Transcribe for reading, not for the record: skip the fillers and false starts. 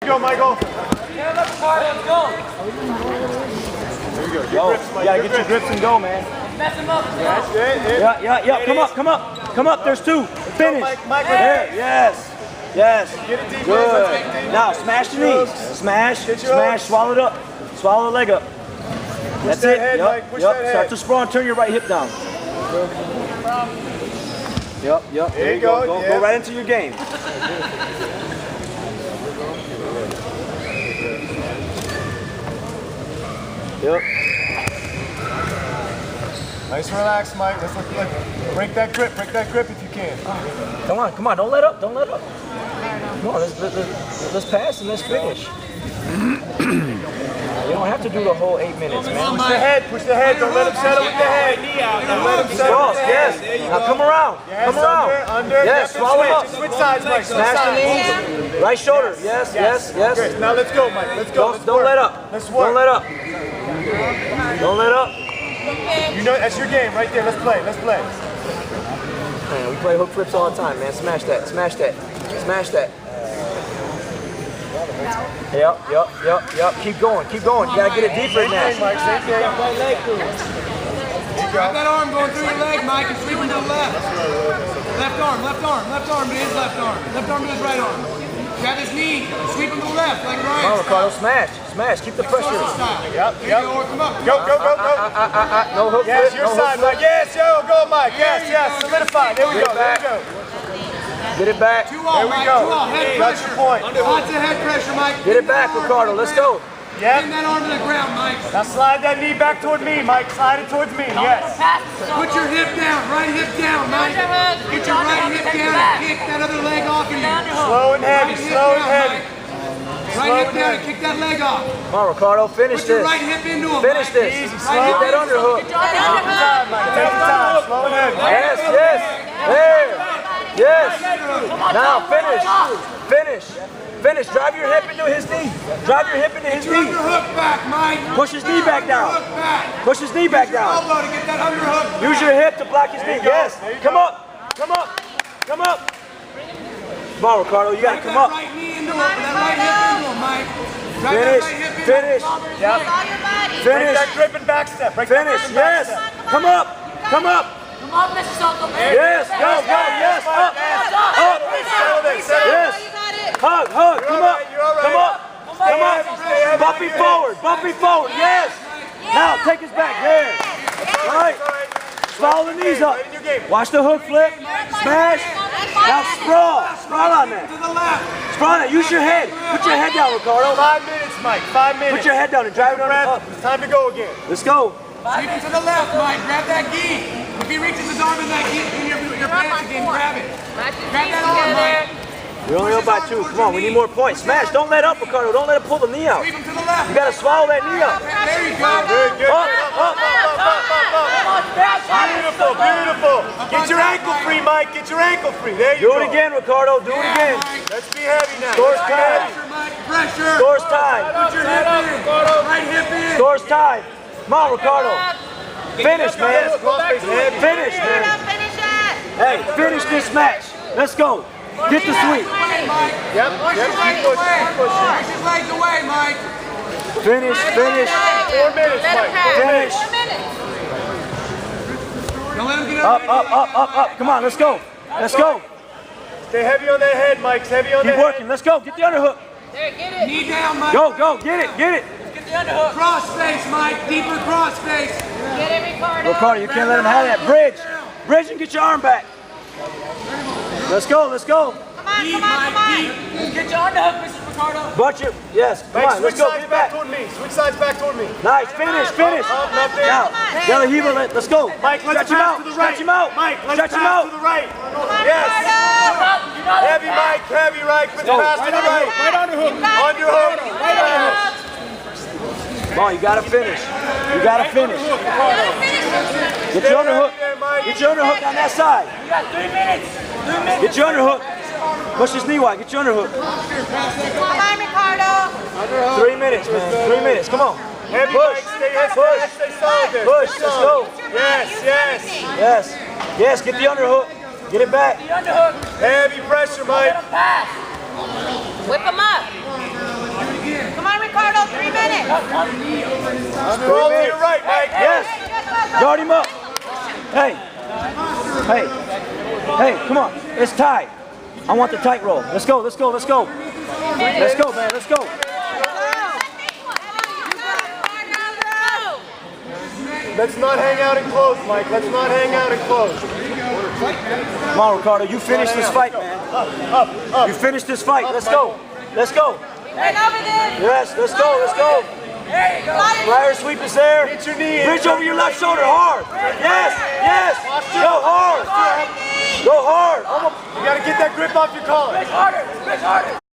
Go, Michael. Yeah, let's go. There you go. Yo, you gotta get your grips and go, man. Mess him up. That's it. Yeah. Come up. There's two. Finish. Mike. There. Yes. Get it deep. Good. Now smash the knees. Smash. Swallow it up. Swallow the leg up. That's that it. head, Yep. Mike. Push that head. Start to sprawl and turn your right hip down. Yep. There you go. Go right into your game. Yep. Nice relax, Mike. Let's break that grip if you can. Come on, don't let up. Come on, let's pass and let's finish. You don't have to do the whole 8 minutes, man. Push the head, don't let him settle with the head. Don't let him settle with the head. Yes. Now come around. Under. Yes, swallow up. Switch sides, Mike. Smash the knees. Right shoulder. Yes. Good. Now let's go, Mike. Let's go. Don't let up. Let's work. Don't let up. You know, that's your game right there. Let's play. Man, we play hook flips all the time, man. Smash that. Yep. Keep going. You gotta get it deeper in that. Mike, same thing. Grab that arm going through your leg, Mike, and sweep him to the left. Left arm to his left arm. Left arm to his right arm. Grab his knee, sweep him to the left, like Ryan. Come on, Ricardo, smash. Keep the pressure. Yep. Come up. Go. No hook Yes, flip. your side, Mike. Yes, go, Mike. Yes. Solidify. There we go. Get it back. Two all, Mike. Head That's pressure. your point. Lots of head pressure, Mike. Get it back, Ricardo. Let's go. Bring that arm to the ground, Mike. Now slide that knee back toward me, Mike. Slide it towards me. Yes. Put your hip down. Right hip down, Mike. Get your right hip down and kick that other leg off of you. Slow and heavy. Right hip down and kick that leg off. Come on, Ricardo. Finish Put your this. right hip into him. Finish Mike. this. Easy, Get that underhook. Take your time, Mike. Take your time. Slow and heavy. Yes. There. Yes. Now finish. Drive your hip into his knee. Get your underhook back, Mike. Push his knee back down. Underhook back. Push his knee back Use your down. elbow to get that underhook. Use your hip to block his knee. Yes. Come up. Come on, Ricardo. You gotta Drive come that up. right knee into him. That right hip into him, Mike. Drive that right hip into him. Finish. Break that grip and back step. Finish. Yes. Come up. Come on, Mr. Soto. Yes. Go. Yes. Up. Settle Yes. Hug. Come up. Bumpy forward. Yes. Now take us back. There. Right. Swallow the knees up. Watch the hook flip. Smash. Now sprawl on that. To the left. Sprawl on that. Use your head. Put your head down, Ricardo. 5 minutes, Mike. 5 minutes. Put your head down and drive it on up. It's time to go again. Let's go. Sweep him to the left, Mike. Grab that gi. If he reaches his arm in that gi, in your pants again, grab it. Grab that arm, Mike. We're only up by 2. Come on, we need more points. Smash. Don't let up, Ricardo. Don't let him pull the knee out. Sweep him to the left. You gotta swallow that knee up. There you go. Good. Up. Beautiful. Get your ankle free, Mike. Get your ankle free. There you go. Do it again, Ricardo. Do it again. Let's be heavy now. Score's tied. Pressure, Mike. Pressure. Score's tied. Put your hip in. Right hip in. Score's tied. Come on, Ricardo. Finish, man. Finish, man. Hey, finish this match. Let's go. Get the sweep. Yep. Push his legs away. Push his legs away, Mike. Finish. 4 minutes, Mike. Finish. Don't let him get up. Up. Come on, let's go. Stay heavy on that head, Mike. Heavy on that Keep head. working. Let's go. Get the underhook. Knee down, Mike. Go. Get it. Cross face, Mike. Deeper cross face. Ricardo, you can't let him have that. Bridge and get your arm back. Let's go. Deep, Mike. Deep. Get your underhook, Mr. Ricardo. Bunch it. Yes. Come Mike, on. Let's switch go. sides Get it back back. toward me. Switch sides back toward me. Nice. Finish. Up, left in. Now, De La Riva, let's go. Mike, let's Stretch him pass out. to the right. Stretch him out. Mike, let's Stretch him pass out. to the right. Yes. Heavy, Mike. Heavy, right. Let's pass to the right. On your hook. Come on, you gotta finish. Get your underhook. Get your underhook on that side. You got 3 minutes. Get your underhook. Push his knee wide. Get your underhook. Come on, Ricardo. 3 minutes, man. 3 minutes. Come on. Heavy, Push. Mike. Stay solid there. Push. Stay Let's solid. go. Yes. Yes. Get the underhook. Get it back. The underhook. Heavy pressure, Mike. Let him pass. Whip him up. Roll to your right, Mike. Yes. Guard him up. Hey. Hey. Hey, come on. It's tight. I want the tight roll. Let's go, let's go, let's go. Let's go, man, let's go. Let's not hang out and close, Mike. Let's not hang out and close. Come on, Ricardo. You finish this fight, man. You finish this fight. Let's go. Let's go. Yes, let's go, let's go. Flyer sweep is there. Get your knee in. Bridge over your left shoulder hard. Yes, yes. Go hard. Go hard. You got to get that grip off your collar. Harder.